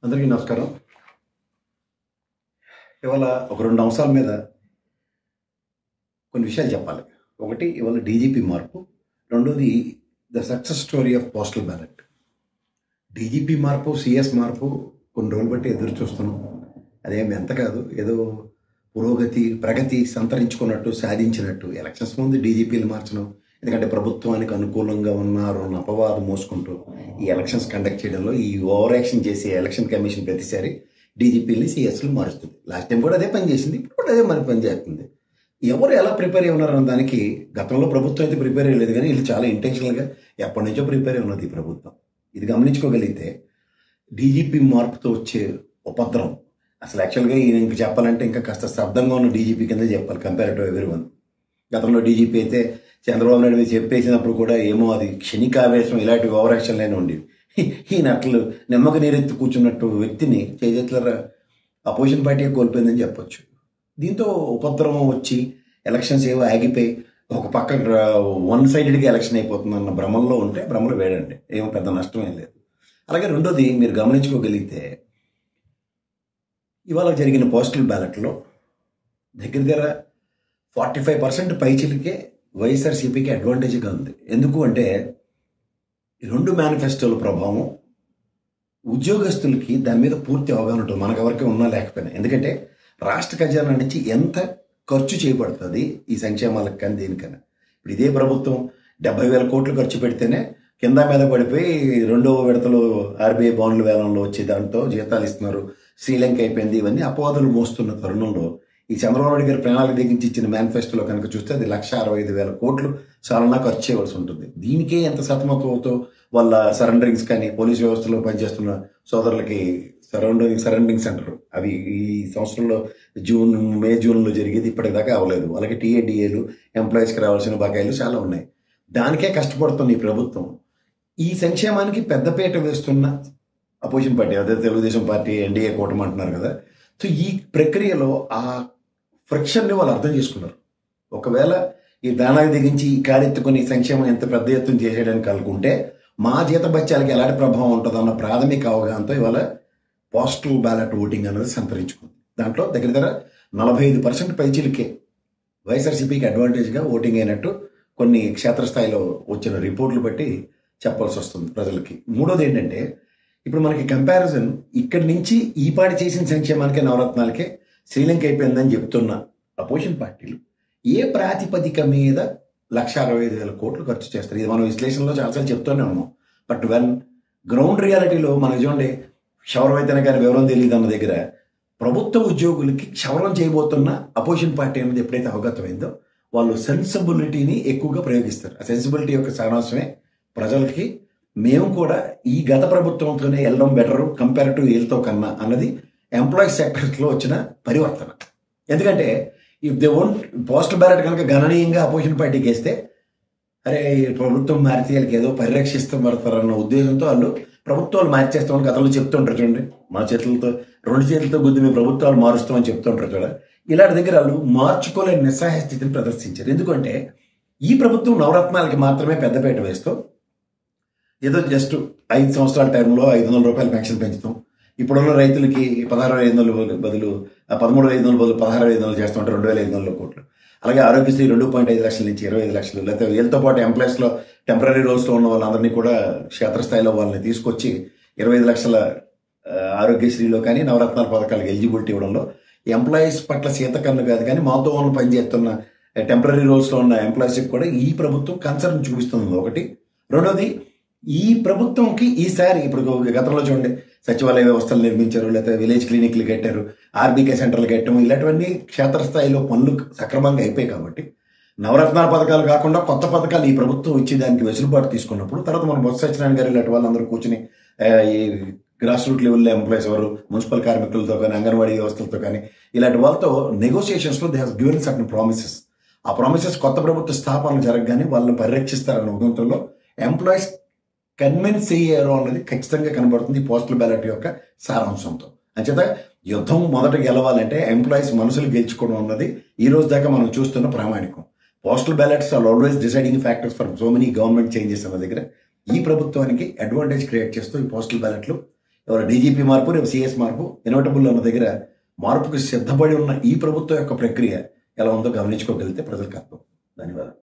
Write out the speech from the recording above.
అందరికీ నమస్కారం. ఇవాళ ఒక 2 అంశాల మీద కొన్ని విషయాలు చెప్పాలి. ఒకటి ఇవాళ డీజీపీ మార్పు. రెండోది the success story of postal ballot. DGP మార్పు, సీఎస్ మార్పు కొన్ని రోజులు బట్టి ఎదురు చూస్తున్నాం. అదేమి ఎంత కాదు, ఏదో ప్రగతి సంతరించుకున్నట్టు, సాధించినట్టు. ఎలక్షన్స్ ముందు డీజీపీలు మార్చడం, ఎందుకంటే ప్రభుత్వానికి అనుకూలంగా ఉన్నారు అన్న అపవాదం మోసుకుంటూ ఈ ఎలక్షన్స్ కండక్ట్ చేయడంలో ఈ ఓవర్ యాక్షన్ చేసే ఎలక్షన్ కమిషన్ ప్రతిసారి డీజీపీలని సీఎస్లు మారుస్తుంది. లాస్ట్ టైం కూడా అదే పని చేసింది, ఇప్పుడు కూడా అదే మరి పని చేస్తుంది. ఎవరు ఎలా ప్రిపేర్ అయి ఉన్నారన్న దానికి గతంలో ప్రభుత్వం అయితే ప్రిపేర్ అయ్యలేదు, కానీ వీళ్ళు చాలా ఇంటెన్షనల్గా ఎప్పటి నుంచో ప్రిపేర్ అయి ఉన్నది ఈ ప్రభుత్వం. ఇది గమనించుకోగలిగితే డీజీపీ మార్పుతో వచ్చే ఉపద్రవం అసలు యాక్చువల్గా ఇంక చెప్పాలంటే ఇంకా కాస్త శబ్దంగా ఉన్న డీజీపీ కింద చెప్పాలి కంపేర్ టు ఎవరీవన్. గతంలో డీజీపీ అయితే చంద్రబాబు నాయుడు మీద చెప్పేసినప్పుడు కూడా ఏమో అది క్షణికావేశం, ఇలాంటి ఓవర్ యాక్షన్లైనా ఉండేవి. ఈయన అట్లు నెమ్మక నీరెత్తి కూర్చున్నట్టు వ్యక్తిని చేతుల అపోజిషన్ పార్టీ కోల్పోయిందని చెప్పొచ్చు. దీంతో ఉపద్రవం వచ్చి ఎలక్షన్స్ ఏవో ఆగిపోయి ఒక పక్క వన్ సైడెడ్గా ఎలక్షన్ అయిపోతుందన్న భ్రమంలో ఉంటే భ్రమలు వేడండి, ఏమో పెద్ద నష్టం ఏం లేదు. అలాగే రెండోది మీరు గమనించుకోగలిగితే ఇవాళ జరిగిన పోస్టల్ బ్యాలెట్లో దగ్గర 45% పైచిలకే వైఎస్ఆర్సీపీకి అడ్వాంటేజ్గా ఉంది. ఎందుకు అంటే ఈ రెండు మేనిఫెస్టోల ప్రభావం ఉద్యోగస్తులకి దాని మీద పూర్తి అవగాహన ఉంటుంది, మనకెవరికి ఉన్నా లేకపోయినా. ఎందుకంటే రాష్ట్ర ఖజానా నుంచి ఎంత ఖర్చు చేయబడుతుంది ఈ సంక్షేమాలకు కానీ దేనికైనా. ఇప్పుడు ఇదే ప్రభుత్వం 70,000 కోట్లు ఖర్చు పెడితేనే కింద మీద పడిపోయి రెండవ విడతలో ఆర్బీఐ బాండ్ల వేలంలో వచ్చి దాంతో జీతాలు ఇస్తున్నారు, శ్రీలంక అయిపోయింది. ఇవన్నీ అపవాదులు మోస్తున్న తరుణంలో ఈ చంద్రబాబు నాయుడు గారి ప్రణాళిక దిగించి ఇచ్చిన మేనిఫెస్టోలో కనుక చూస్తే అది 1,65,000 కోట్లు చాలా ఖర్చు చేయవలసి ఉంటుంది. దీనికే ఎంత సతమతమవుతో వాళ్ళ సరెండరింగ్స్ కానీ పోలీస్ వ్యవస్థలో పనిచేస్తున్న సోదరులకి సరెండరింగ్స్ అంటారు, అవి ఈ సంవత్సరంలో మే జూన్లో జరిగేది ఇప్పటిదాకా అవ్వలేదు. అలాగే టీఏడిఏలు, ఎంప్లాయీస్కి రావాల్సిన బకాయిలు చాలా ఉన్నాయి. దానికే కష్టపడుతున్న ఈ ప్రభుత్వం ఈ సంక్షేమానికి పెద్దపీట వేస్తున్న అపోజిషన్ పార్టీ, అదే తెలుగుదేశం పార్టీ, ఎన్డీఏ కూటమి అంటున్నారు కదా. సో ఈ ప్రక్రియలో ఆ ఫ్రిక్షన్ని వాళ్ళు అర్థం చేసుకున్నారు. ఒకవేళ ఈ దానానికి దిగించి ఈ కారెత్తుకుని సంక్షేమం ఎంత పెద్ద ఎత్తున చేసేయడానికి కలుగుంటే మా జీతభత్యాలకి ఎలాంటి ప్రభావం ఉంటుందన్న ప్రాథమిక అవగాహనతో ఇవాళ పోస్టల్ బ్యాలెట్ ఓటింగ్ అనేది సంతరించుకుంది. దాంట్లో దగ్గర 45% పైచిలకే వైఎస్ఆర్సీపీకి అడ్వాంటేజ్గా ఓటింగ్ అయినట్టు కొన్ని క్షేత్రస్థాయిలో వచ్చిన రిపోర్ట్లు బట్టి చెప్పాల్సి వస్తుంది ప్రజలకి. మూడోది ఏంటంటే ఇప్పుడు మనకి కంపారిజన్ ఇక్కడి నుంచి ఈ పాటి చేసిన సంక్షేమానికే నవరత్నాలకే శ్రీలంక అయిపోయిందని చెప్తున్న అపోజిషన్ పార్టీలు ఏ ప్రాతిపదిక మీద 1,65,000 కోట్లు ఖర్చు చేస్తారు. ఇది మనం విశ్లేషణలో చాలాసార్లు చెప్తూనే ఉన్నాం. బట్ వెన్ గ్రౌండ్ రియాలిటీలో మనకు చూడండి, క్షవరం అయితేనే కానీ వివరం తెలియదు అన్న దగ్గర ప్రభుత్వ ఉద్యోగులకి క్షవరం చేయబోతున్న అపోజిషన్ పార్టీ అనేది ఎప్పుడైతే అవగతమైందో వాళ్ళు సెన్సిబిలిటీని ఎక్కువగా ప్రయోగిస్తారు. ఆ సెన్సిబిలిటీ యొక్క సారాంశమే ప్రజలకి మేము కూడా ఈ గత ప్రభుత్వంతోనే వెళ్ళడం బెటరు కంపేర్ టు వీళ్ళతో కన్నా అన్నది ఎంప్లాయీస్ సెక్టర్స్లో వచ్చిన పరివర్తన. ఎందుకంటే if they won't postal ballot కనుక గణనీయంగా అపోజిషన్ పార్టీకి వేస్తే అరే ప్రభుత్వం మారితే వాళ్ళకి ఏదో పరిరక్షిస్తూ పడతారన్న ఉద్దేశంతో వాళ్ళు ప్రభుత్వాలు మార్చేస్తామని గతంలో చెప్తుంటారు. చూడండి, మా చేతులతో 2 చేతులతో గుద్ది మేము ప్రభుత్వాలు మారుస్తామని చెప్తుంటారు చూడ. ఇలాంటి దగ్గర వాళ్ళు మార్చుకోలేని నిస్సహాయ స్థితిని ప్రదర్శించారు. ఎందుకంటే ఈ ప్రభుత్వం నవరత్నాలకి మాత్రమే పెద్దపీట వేస్తూ ఏదో జస్ట్ 5 సంవత్సరాల టైంలో 500 రూపాయలు పెన్షన్ పెంచుతాం, ఇప్పుడున్న రైతులకి 16,500 బదులు 13,500 బదులు 16,500 చేస్తామంటే 2,500 కోట్లు. అలాగే ఆరోగ్యశ్రీ 2.5 లక్షల నుంచి 25 లక్షలు, లేకపోతే వీళ్ళతో పాటు ఎంప్లాయీస్లో టెంపరీ రోల్స్లో ఉన్న వాళ్ళందరినీ కూడా క్షేత్రస్థాయిలో వాళ్ళని తీసుకొచ్చి 25 లక్షల ఆరోగ్యశ్రీలో కానీ నవరత్నాల పథకాలకు ఎలిజిబిలిటీ ఇవ్వడంలో ఎంప్లాయీస్ పట్ల సీతకన్ను కాదు, కానీ మాతో ఉన్న పనిచేస్తున్న టెంపరీ రోల్స్లో ఉన్న ఎంప్లాయీస్కి కూడా ఈ ప్రభుత్వం కన్సర్న్ చూపిస్తుంది ఒకటి. రెండోది ఈ ప్రభుత్వంకి ఈసారి ఇప్పుడు గతంలో చూడండి సచివాలయ వ్యవస్థలు నిర్మించారు, లేకపోతే విలేజ్ క్లినిక్లు కట్టారు, ఆర్బీకే సెంటర్లు కట్టడం, ఇలాంటివన్నీ క్షేత్రస్థాయిలో పనులు సక్రమంగా అయిపోయాయి. కాబట్టి నవరత్నాల పథకాలు కాకుండా కొత్త పథకాలు ఈ ప్రభుత్వం ఇచ్చి దానికి వెసులుబాటు తీసుకున్నప్పుడు తర్వాత మన బొత్స సత్యనారాయణ గారు ఇలాంటి వాళ్ళందరూ కూర్చుని ఈ గ్రాస్ రూట్ లెవెల్లో ఎంప్లాయీస్ ఎవరు మున్సిపల్ కార్మికులతో కానీ అంగన్వాడీ వ్యవస్థలతో కానీ ఇలాంటి వాళ్ళతో నెగోసియేషన్స్లో they have given certain promises. ఆ ప్రామిసెస్ కొత్త ప్రభుత్వ స్థాపనలు జరగగానే వాళ్ళని పరిరక్షిస్తారన్న ఉద్దేశంలో ఎంప్లాయీస్ కన్విన్స్ అయ్యారు అన్నది ఖచ్చితంగా కనబడుతుంది పోస్టల్ బ్యాలెట్ యొక్క సారాంశంతో. అంచేత యుద్ధం మొదట గెలవాలంటే ఎంప్లాయీస్ మనసులు గెలుచుకోవడం అన్నది ఈ రోజు దాకా మనం చూస్తున్న ప్రామాణికం. Postal ballots are always deciding factors for so many government changes అన్న దగ్గర ఈ ప్రభుత్వానికి అడ్వాంటేజ్ క్రియేట్ చేస్తూ ఈ పోస్టల్ బ్యాలెట్లు ఎవరు డీజీపీ మార్పు, రేపు సిఎస్ మార్పు, ఇన్వర్టబుల్ అన్న దగ్గర మార్పుకు సిద్ధపడి ఉన్న ఈ ప్రభుత్వం యొక్క ప్రక్రియ ఎలా ఉందో గమనించుకోగలిగితే ప్రజలకు అర్థం. ధన్యవాదాలు.